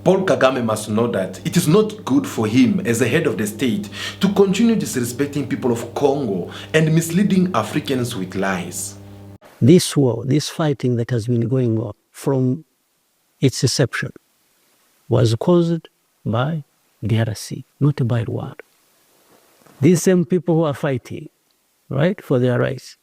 Paul Kagame must know that it is not good for him as the head of the state to continue disrespecting people of Congo and misleading Africans with lies. This war, this fighting that has been going on from its inception was caused by DRC, not by Rwanda. These same people who are fighting, right, for their rights,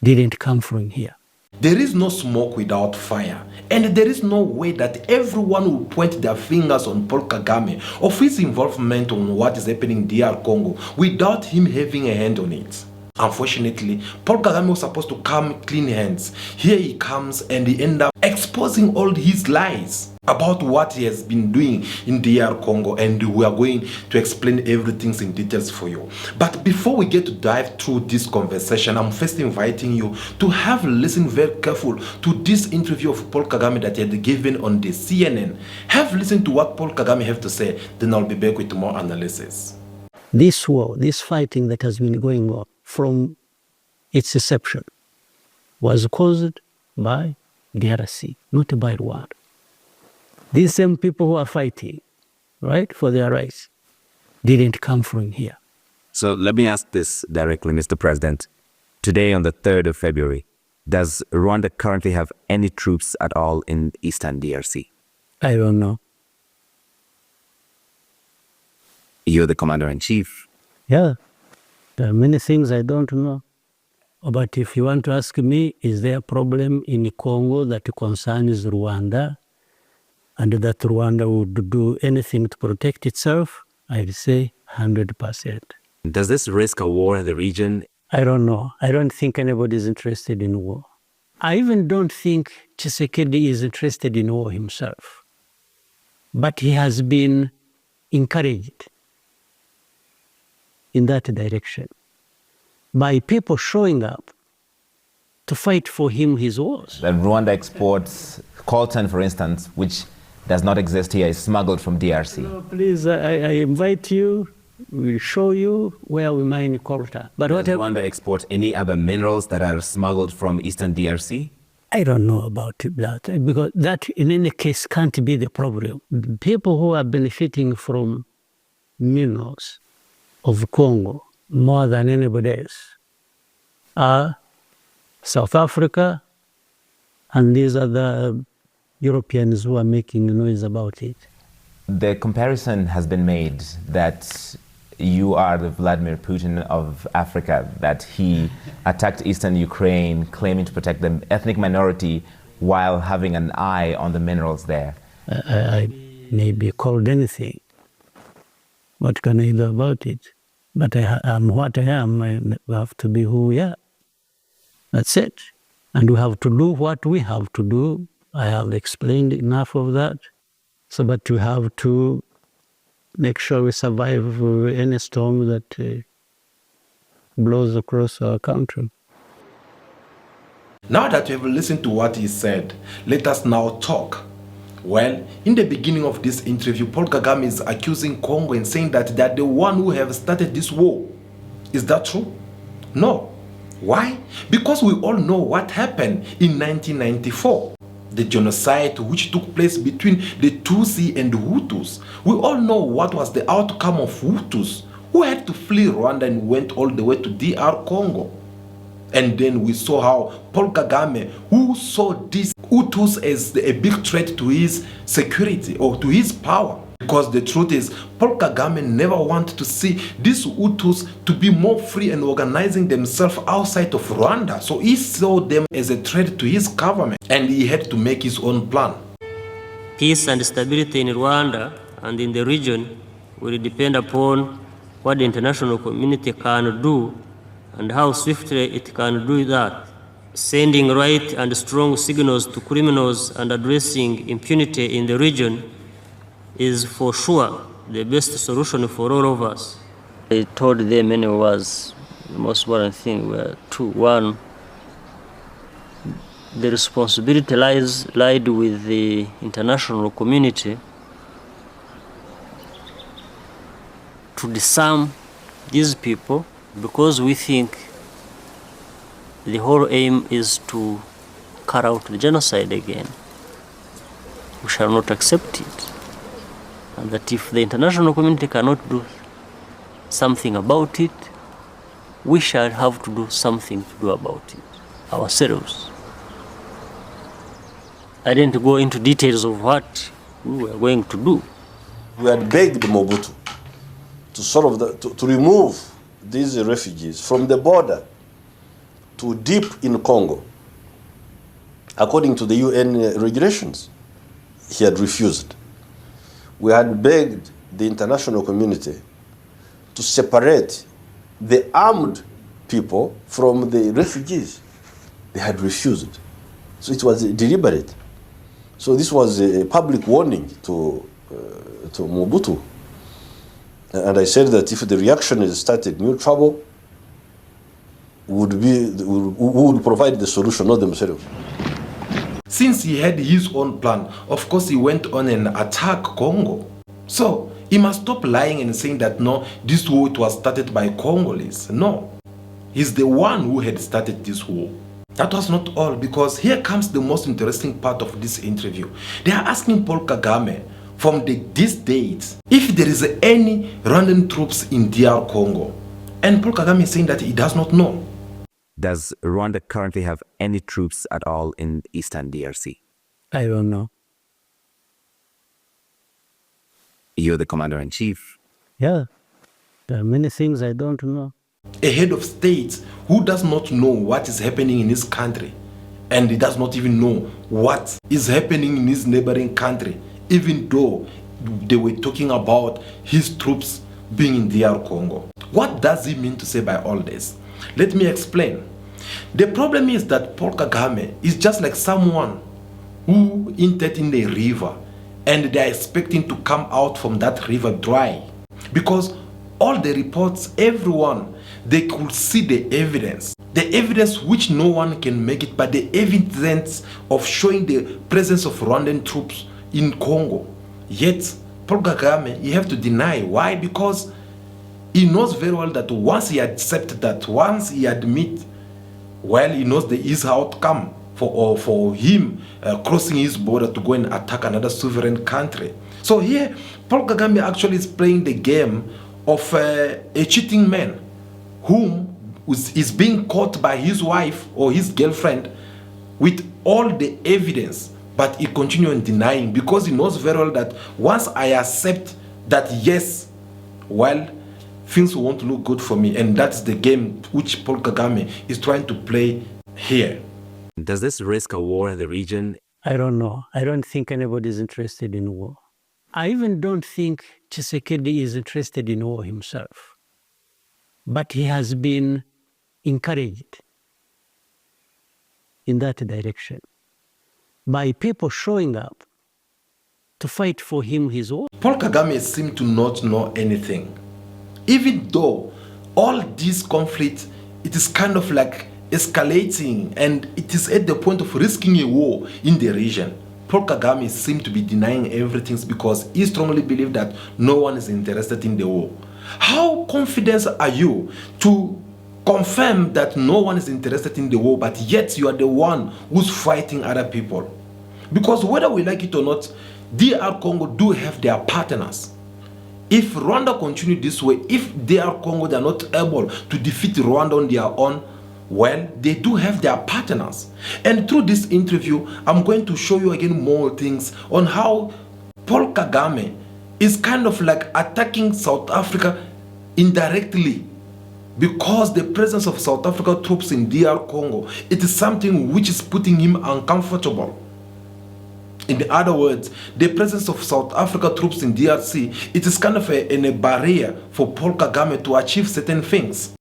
didn't come from here. There is no smoke without fire, and there is no way that everyone will point their fingers on Paul Kagame of his involvement on what is happening in DR Congo without him having a hand on it. Unfortunately, Paul Kagame was supposed to come clean hands. Here he comes and he ends up exposing all his lies about what he has been doing in DR Congo, and we are going to explain everything in details for you. But before we get to dive through this conversation, I'm first inviting you to have listened very careful to this interview of Paul Kagame that he had given on the CNN. Have listened to what Paul Kagame have to say, then I'll be back with more analysis. This war, this fighting that has been going on from its inception was caused by DRC, not by Rwanda. These same people who are fighting, right, for their rights, didn't come from here. So let me ask this directly, Mr. President. Today, on the 3rd of February, does Rwanda currently have any troops at all in Eastern DRC? I don't know. You're the commander-in-chief. Yeah, there are many things I don't know. But if you want to ask me, is there a problem in Congo that concerns Rwanda, and that Rwanda would do anything to protect itself? I'd say 100%. Does this risk a war in the region? I don't know. I don't think anybody is interested in war. I even don't think Tshisekedi is interested in war himself. But he has been encouraged in that direction by people showing up to fight for him his wars. That Rwanda exports coltan, for instance, which does not exist here, is smuggled from DRC. No, please, I invite you, we'll show you where we mine coltan. But Does Rwanda export any other minerals that are smuggled from Eastern DRC? I don't know about that, because that in any case can't be the problem. The people who are benefiting from minerals of Congo more than anybody else are South Africa, and these are the Europeans who are making noise about it. The comparison has been made that you are the Vladimir Putin of Africa, that he attacked eastern Ukraine, claiming to protect the ethnic minority while having an eye on the minerals there. I may be called anything. What can I do about it? But I am what I am. We have to be who we are. That's it. And we have to do what we have to do. I have explained enough of that. So, but we have to make sure we survive any storm that blows across our country. Now that you have listened to what he said, let us now talk. Well, in the beginning of this interview, Paul Kagame is accusing Congo and saying that they are the one who have started this war. Is that true? No. Why? Because we all know what happened in 1994. The genocide which took place between the Tutsi and the Hutus. We all know what was the outcome of Hutus who had to flee Rwanda and went all the way to DR Congo. And then we saw how Paul Kagame, who saw these Hutus as a big threat to his security or to his power. Because the truth is, Paul Kagame never wanted to see these Hutus to be more free and organizing themselves outside of Rwanda. So he saw them as a threat to his government, and he had to make his own plan. Peace and stability in Rwanda and in the region will depend upon what the international community can do and how swiftly it can do that. Sending right and strong signals to criminals and addressing impunity in the region is for sure the best solution for all of us. I told them many was the most important thing were two. One, the responsibility lied with the international community to disarm these people, because we think the whole aim is to carry out the genocide again. We shall not accept it. and that if the international community cannot do something about it, we shall have to do something to do about it ourselves. I didn't go into details of what we were going to do. We had begged Mobutu to remove these refugees from the border to deep in Congo, according to the UN regulations. He had refused. We had begged the international community to separate the armed people from the refugees. They had refused. So it was deliberate. So this was a public warning to Mobutu. And I said that if the reaction is started new trouble, who would provide the solution, not themselves. Since he had his own plan, of course he went on and attacked Congo. So he must stop lying and saying that no, this war it was started by Congolese. No, he's the one who had started this war. That was not all, because here comes the most interesting part of this interview. They are asking Paul Kagame from this date if there is any Rwandan troops in DR Congo. And Paul Kagame is saying that he does not know. Does Rwanda currently have any troops at all in Eastern DRC? I don't know. You're the commander-in-chief. Yeah, there are many things I don't know. A head of state who does not know what is happening in his country, and he does not even know what is happening in his neighboring country, even though they were talking about his troops being in DR Congo. What does he mean to say by all this? Let me explain. The problem is that Paul Kagame is just like someone who entered in a river and they are expecting to come out from that river dry, because all the reports, everyone, they could see the evidence which no one can make it, but the evidence of showing the presence of Rwandan troops in Congo. Yet Paul Kagame, you have to deny. Why? Because he knows very well that once he accepts that, once he admits, well, he knows there is outcome for him crossing his border to go and attack another sovereign country. So here, Paul Kagame actually is playing the game of a cheating man whom is being caught by his wife or his girlfriend with all the evidence, but he continues denying, because he knows very well that once I accept that, yes, well, things won't look good for me. And that's the game which Paul Kagame is trying to play here. Does this risk a war in the region? I don't know. I don't think anybody is interested in war. I even don't think Tshisekedi is interested in war himself. But he has been encouraged in that direction by people showing up to fight for him his war. Paul Kagame seems to not know anything. Even though all this conflict, it is kind of like escalating and it is at the point of risking a war in the region. Paul Kagame seems to be denying everything because he strongly believes that no one is interested in the war. How confident are you to confirm that no one is interested in the war, but yet you are the one who's fighting other people? Because whether we like it or not, DR Congo do have their partners. If Rwanda continue this way, if DR Congo they are not able to defeat Rwanda on their own, well, they do have their partners. And through this interview, I'm going to show you again more things on how Paul Kagame is kind of like attacking South Africa indirectly, because the presence of South Africa troops in DR Congo, it is something which is putting him uncomfortable. In other words, the presence of South Africa troops in DRC, it is kind of a barrier for Paul Kagame to achieve certain things.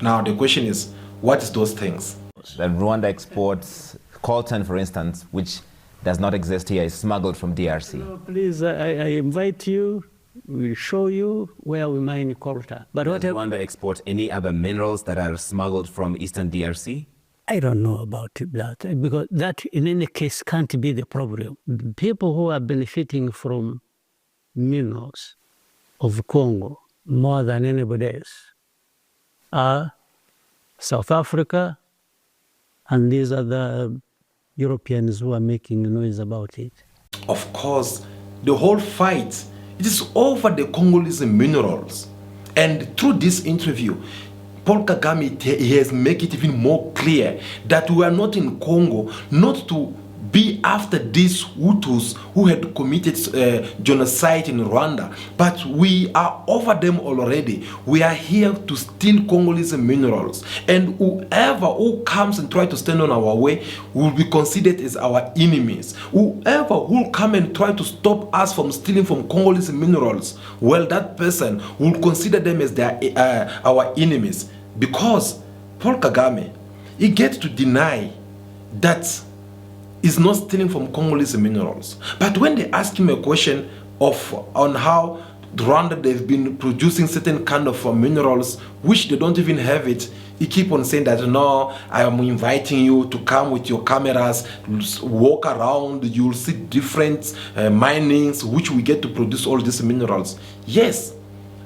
Now the question is, what is those things? That Rwanda exports coltan, for instance, which does not exist here, is smuggled from DRC. No, please, I invite you. We'll show you where we mine coltan. But Does what Rwanda export any other minerals that are smuggled from Eastern DRC? I don't know about that, because that in any case can't be the problem. The people who are benefiting from minerals of Congo more than anybody else are South Africa, and these are the Europeans who are making noise about it. Of course, the whole fight It is over the Congolese minerals. And through this interview, Paul Kagame he has made it even more clear that we are not in Congo not to be after these Hutus who had committed genocide in Rwanda, but we are over them already. We are here to steal Congolese minerals, and whoever who comes and try to stand on our way will be considered as our enemies. Whoever who will come and try to stop us from stealing from Congolese minerals, well, that person will consider them as our enemies, because Paul Kagame, he gets to deny that is not stealing from Congolese minerals. But when they ask him a question on how Rwanda they've been producing certain kind of minerals which they don't even have it, he keep on saying that no, I am inviting you to come with your cameras, walk around, you'll see different minings which we get to produce all these minerals. Yes,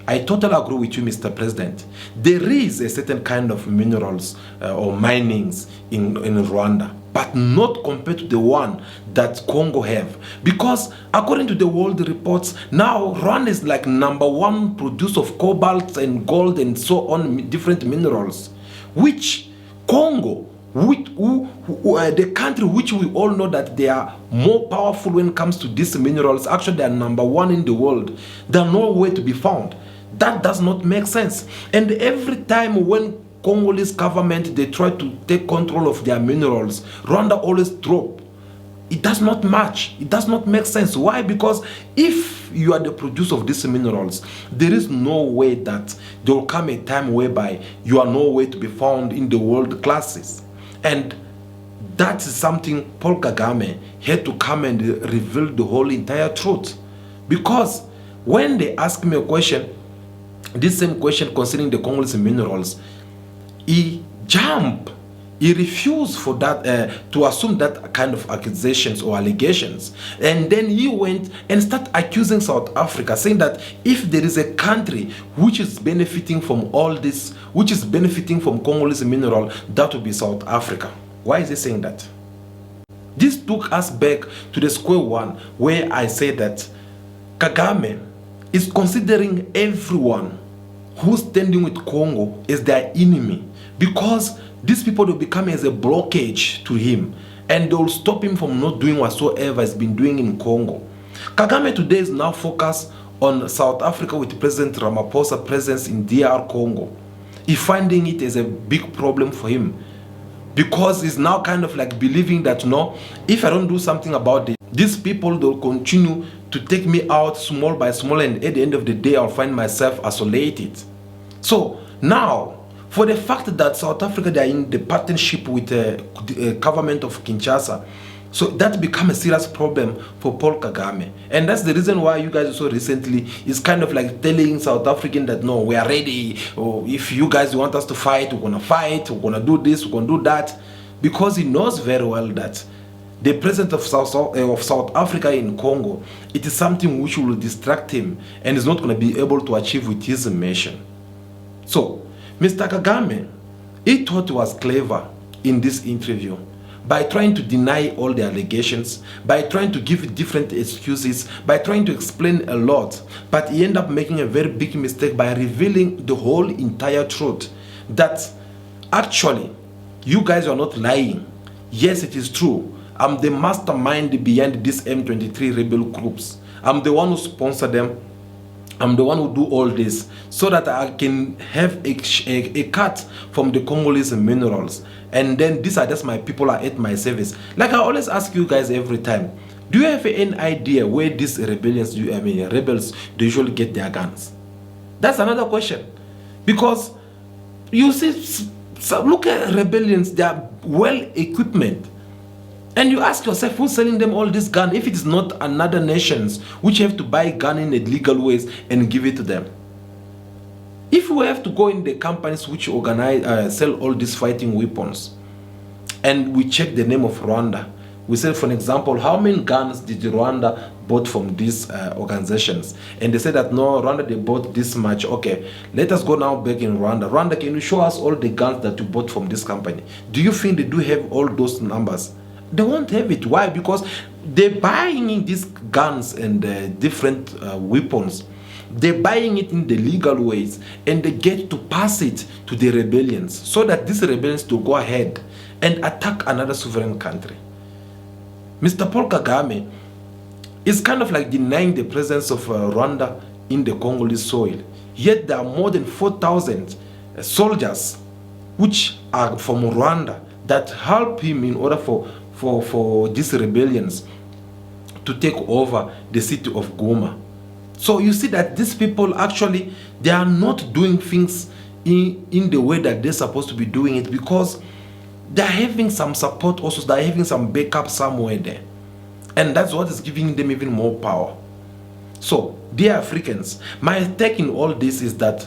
I totally agree with you, Mr. President. There is a certain kind of minerals or minings in Rwanda, but not compared to the one that Congo have. Because according to the world reports, now Rwanda is like #1 producer of cobalt and gold and so on, different minerals, which Congo, the country which we all know that they are more powerful when it comes to these minerals, actually they are #1 in the world. They are nowhere to be found. That does not make sense. And every time when Congolese government they try to take control of their minerals, Rwanda always drop. It does not match. It does not make sense. Why? Because if you are the producer of these minerals, there is no way that there will come a time whereby you are nowhere to be found in the world classes. And that is something Paul Kagame had to come and reveal the whole entire truth. Because when they ask me a question, this same question concerning the Congolese minerals, he jumped. He refused for that to assume that kind of accusations or allegations, and then he went and started accusing South Africa, saying that if there is a country which is benefiting from all this, which is benefiting from Congolese mineral, that would be South Africa. Why is he saying that? This took us back to the square one, where I said that Kagame is considering everyone who's standing with Congo as their enemy, because these people will become as a blockage to him, and they will stop him from not doing whatsoever he's been doing in Congo. Kagame today is now focused on South Africa with President Ramaphosa's presence in DR Congo. He's finding it as a big problem for him, because he's now kind of like believing that no, if I don't do something about it, these people will continue to take me out small by small, and at the end of the day I'll find myself isolated. So now, for the fact that South Africa they are in the partnership with the government of Kinshasa, so that become a serious problem for Paul Kagame. And that's the reason why you guys also recently is kind of like telling South African that no, we are ready, or if you guys want us to fight, we're gonna fight, we're gonna do this, we're gonna do that, because he knows very well that the presence of South Africa in Congo, it is something which will distract him and is not going to be able to achieve with his mission. So, Mr. Kagame, he thought he was clever in this interview by trying to deny all the allegations, by trying to give different excuses, by trying to explain a lot, but he ended up making a very big mistake by revealing the whole entire truth, that actually, you guys are not lying. Yes, it is true. I'm the mastermind behind these M23 rebel groups. I'm the one who sponsor them. I'm the one who do all this so that I can have a cut from the Congolese minerals. And then these are just my people are at my service. Like I always ask you guys every time, do you have any idea where these rebels usually get their guns? That's another question. Because you see, look at rebellions, they are well equipment. And you ask yourself, who's selling them all this gun if it is not another nations which have to buy gun in illegal ways and give it to them? If we have to go in the companies which organize, sell all these fighting weapons, and we check the name of Rwanda, we say, for example, how many guns did Rwanda bought from these organizations? And they say that no, Rwanda they bought this much. Okay, let us go now back in Rwanda. Rwanda, can you show us all the guns that you bought from this company? Do you think they do have all those numbers? They won't have it. Why? Because they're buying in these guns and different weapons. They're buying it in the legal ways, and they get to pass it to the rebellions, so that these rebellions to go ahead and attack another sovereign country. Mr. Paul Kagame is kind of like denying the presence of Rwanda in the Congolese soil. Yet there are more than 4,000 soldiers which are from Rwanda that help him in order for these rebellions to take over the city of Goma. So you see that these people actually, they are not doing things in the way that they're supposed to be doing it, because they're having some support also, they're having some backup somewhere there. And that's what is giving them even more power. So, dear Africans, my take in all this is that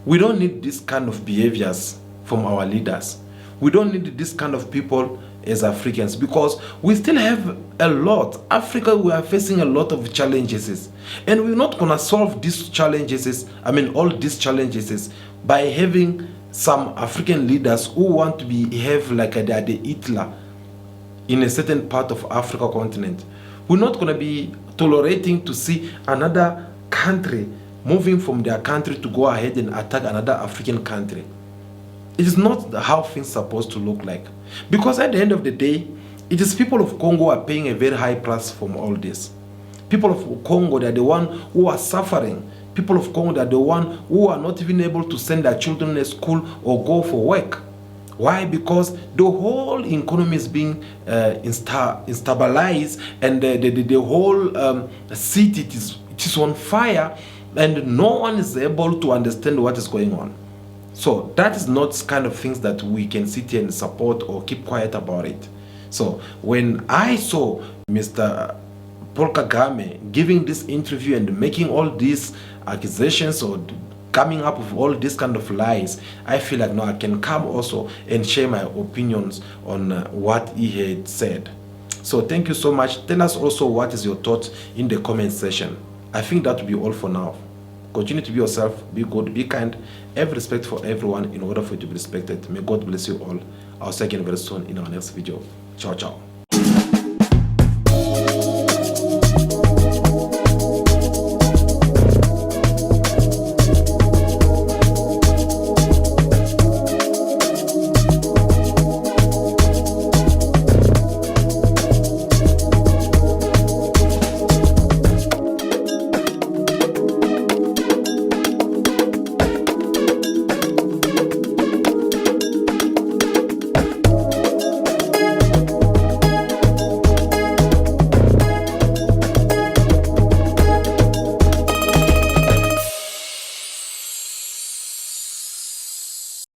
we don't need this kind of behaviors from our leaders. We don't need this kind of people as Africans, because we still have a lot. Africa, we are facing a lot of challenges, and we're not gonna solve these challenges, all these challenges, by having some African leaders who want to behave like they are the Hitler in a certain part of Africa continent. We're not gonna be tolerating to see another country moving from their country to go ahead and attack another African country. It is not how things are supposed to look like. Because at the end of the day, it is people of Congo who are paying a very high price from all this. People of Congo, they're the one who are suffering. People of Congo, they're the one who are not even able to send their children to school or go for work. Why? Because the whole economy is being instabilized, and the whole city it is on fire, and no one is able to understand what is going on. So that is not kind of things that we can sit here and support or keep quiet about it. So when I saw Mr. Paul Kagame giving this interview and making all these accusations or coming up with all these kind of lies, I feel like no, I can come also and share my opinions on what he had said. So thank you so much. Tell us also what is your thoughts in the comment section. I think that will be all for now. Continue to be yourself, be good, be kind, have respect for everyone in order for you to be respected. May God bless you all. I'll see you again very soon in our next video. Ciao, ciao.